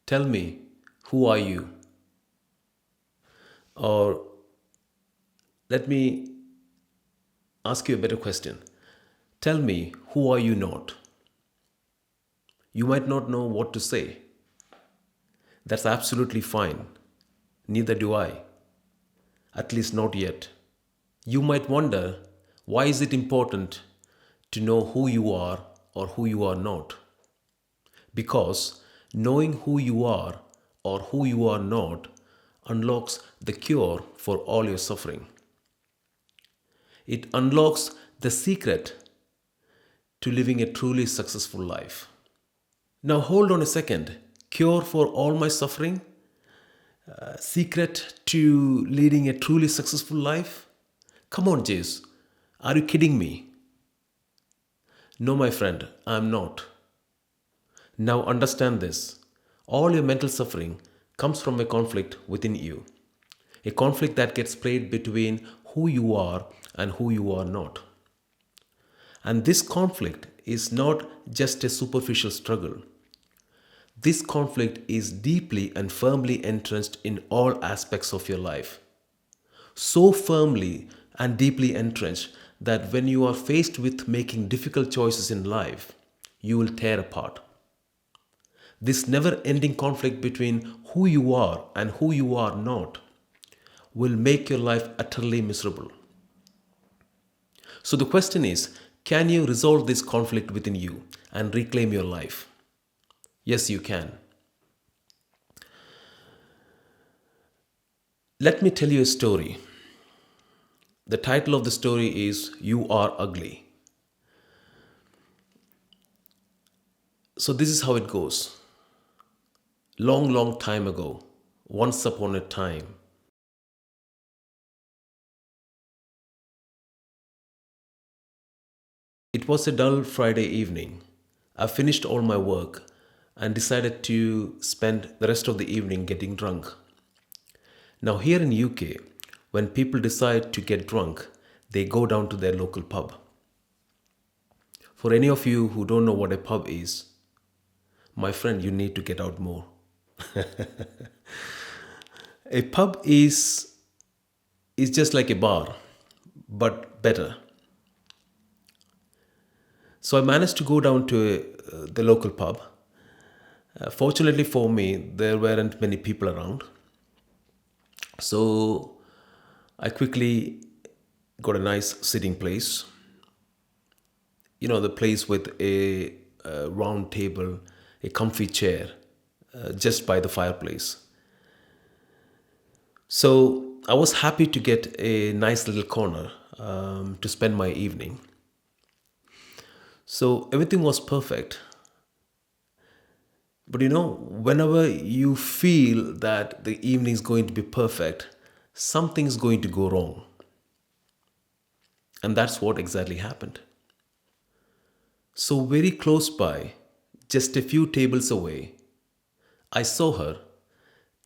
Tell me, who are you? Or let me ask you a better question. Tell me, who are you not? You might not know what to say. That's absolutely fine. Neither do I. At least not yet. You might wonder, why is it important to know who you are or who you are not? Because knowing who you are or who you are not unlocks the cure for all your suffering. It unlocks the secret to living a truly successful life. Now, hold on a second. Cure for all my suffering? Secret to leading a truly successful life? Come on, Jace. Are you kidding me? No, my friend, I'm not. Now, understand this. All your mental suffering comes from a conflict within you. A conflict that gets played between who you are and who you are not. And this conflict is not just a superficial struggle. This conflict is deeply and firmly entrenched in all aspects of your life. So firmly and deeply entrenched that when you are faced with making difficult choices in life, you will tear apart. This never ending conflict between who you are and who you are not will make your life utterly miserable. So the question is, can you resolve this conflict within you and reclaim your life? Yes, you can. Let me tell you a story. The title of the story is You Are Ugly. So this is how it goes. Long, long time ago, once upon a time, it was a dull Friday evening. I finished all my work and decided to spend the rest of the evening getting drunk. Now here in UK, when people decide to get drunk, they go down to their local pub. For any of you who don't know what a pub is, my friend, you need to get out more. A pub is just like a bar, but better. So I managed to go down to the local pub. Fortunately for me, there weren't many people around. So I quickly got a nice sitting place. You know, the place with a round table, a comfy chair, just by the fireplace. So I was happy to get a nice little corner to spend my evening. So everything was perfect. But you know, whenever you feel that the evening is going to be perfect, something's going to go wrong. And that's what exactly happened. So, very close by, just a few tables away, I saw her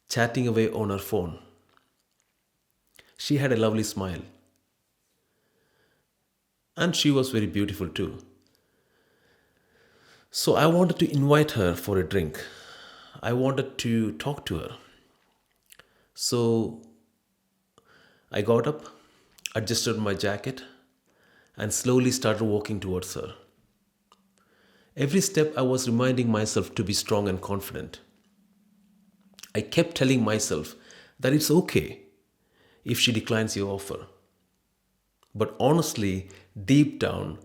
chatting away on her phone. She had a lovely smile, and she was very beautiful too. So, I wanted to invite her for a drink. I wanted to talk to her. So, I got up, adjusted my jacket, and slowly started walking towards her. Every step, I was reminding myself to be strong and confident. I kept telling myself that it's okay if she declines your offer. But honestly, deep down,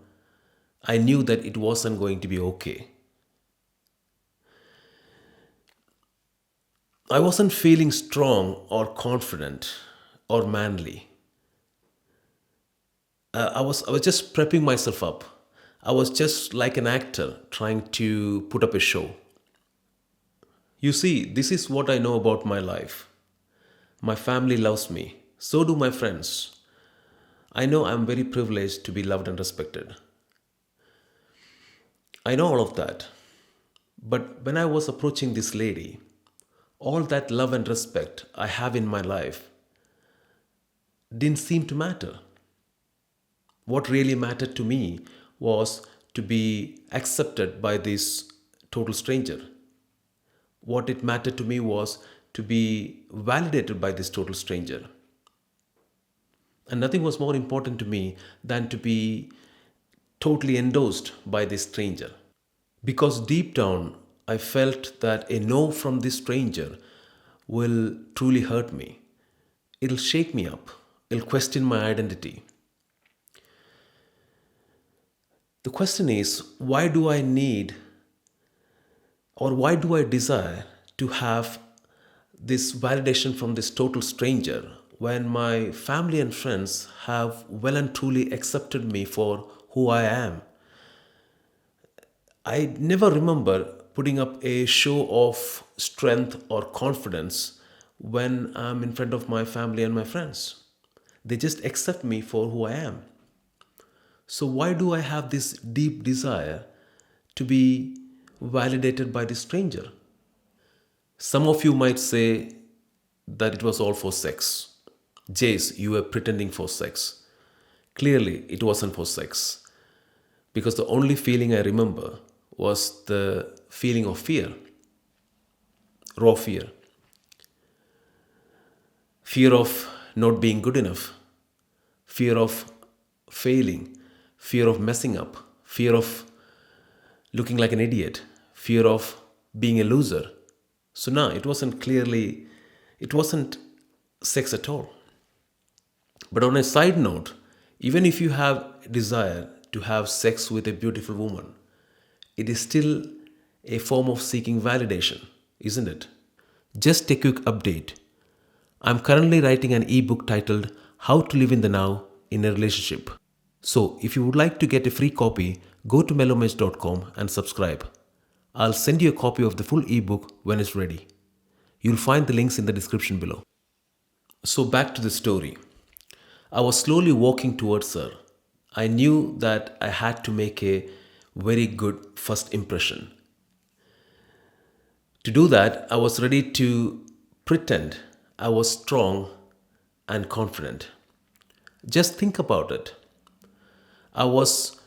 I knew that it wasn't going to be okay. I wasn't feeling strong or confident or manly. I was just prepping myself up. I was just like an actor trying to put up a show. You see, this is what I know about my life. My family loves me. So do my friends. I know I'm very privileged to be loved and respected. I know all of that. But when I was approaching this lady, all that love and respect I have in my life didn't seem to matter. What really mattered to me was to be accepted by this total stranger. What it mattered to me was to be validated by this total stranger. And nothing was more important to me than to be totally endorsed by this stranger. Because deep down, I felt that a no from this stranger will truly hurt me. It'll shake me up, it'll question my identity. The question is, why do I need or why do I desire to have this validation from this total stranger when my family and friends have well and truly accepted me for who I am? I never remember putting up a show of strength or confidence when I'm in front of my family and my friends. They just accept me for who I am. So, why do I have this deep desire to be validated by the stranger? Some of you might say that it was all for sex. Jace, you were pretending for sex. Clearly, it wasn't for sex because the only feeling I remember was the feeling of fear, raw fear. Fear of not being good enough, fear of failing, fear of messing up, fear of looking like an idiot, fear of being a loser. So, no, it wasn't sex at all. But on a side note, even if you have desire to have sex with a beautiful woman, it is still a form of seeking validation, isn't it? Just a quick update. I'm currently writing an ebook titled How to Live in the Now in a Relationship. So, if you would like to get a free copy, go to mellowmage.com and subscribe. I'll send you a copy of the full ebook when it's ready. You'll find the links in the description below. So, back to the story. I was slowly walking towards her. I knew that I had to make a very good first impression. To do that, I was ready to pretend I was strong and confident. Just think about it. I was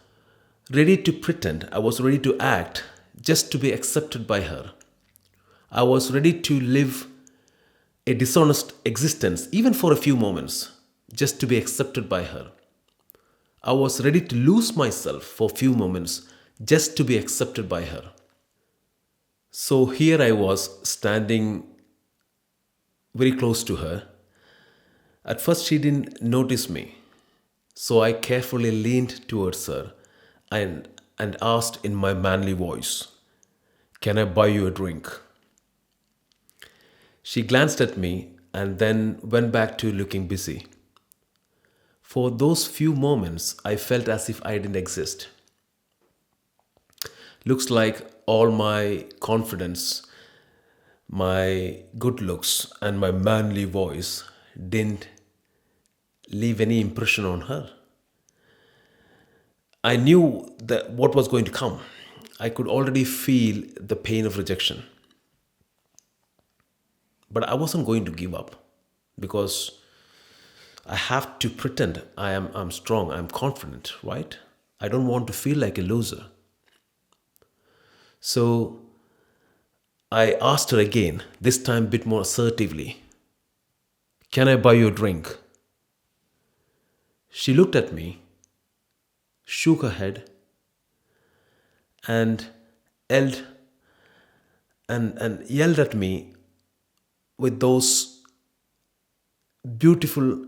ready to pretend, I was ready to act just to be accepted by her. I was ready to live a dishonest existence, even for a few moments, just to be accepted by her. I was ready to lose myself for a few moments just to be accepted by her. So here I was standing very close to her. At first, she didn't notice me. So I carefully leaned towards her and asked in my manly voice, "Can I buy you a drink?" She glanced at me and then went back to looking busy. For those few moments, I felt as if I didn't exist. Looks like all my confidence, my good looks, and my manly voice didn't leave any impression on her. I knew that what was going to come. I could already feel the pain of rejection. But I wasn't going to give up because I have to pretend I'm strong, I'm confident, right? I don't want to feel like a loser. So I asked her again, this time a bit more assertively, "Can I buy you a drink?" She looked at me, shook her head, and yelled and yelled at me with those beautiful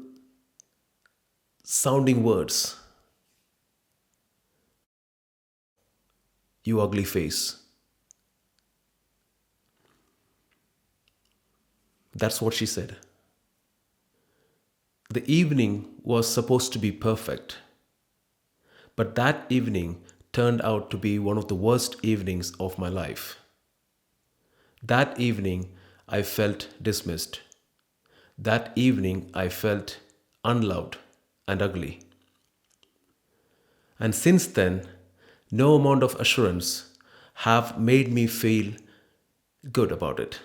sounding words. "You ugly face." That's what she said. The evening was supposed to be perfect, but that evening turned out to be one of the worst evenings of my life. That evening, I felt dismissed. That evening, I felt unloved and ugly. And since then, no amount of assurance have made me feel good about it.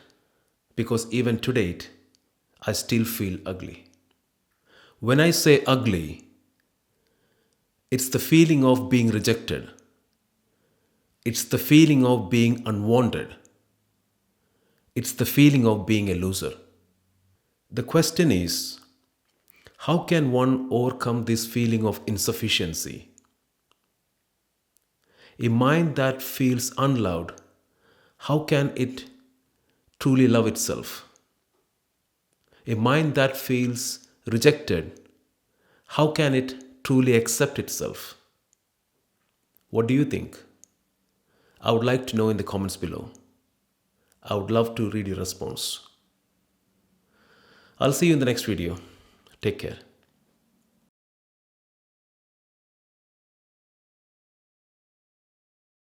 Because even to date, I still feel ugly. When I say ugly, it's the feeling of being rejected. It's the feeling of being unwanted. It's the feeling of being a loser. The question is, how can one overcome this feeling of insufficiency? A mind that feels unloved, how can it truly love itself? A mind that feels rejected, how can it truly accept itself? What do you think? I would like to know in the comments below. I would love to read your response. I'll see you in the next video. Take care.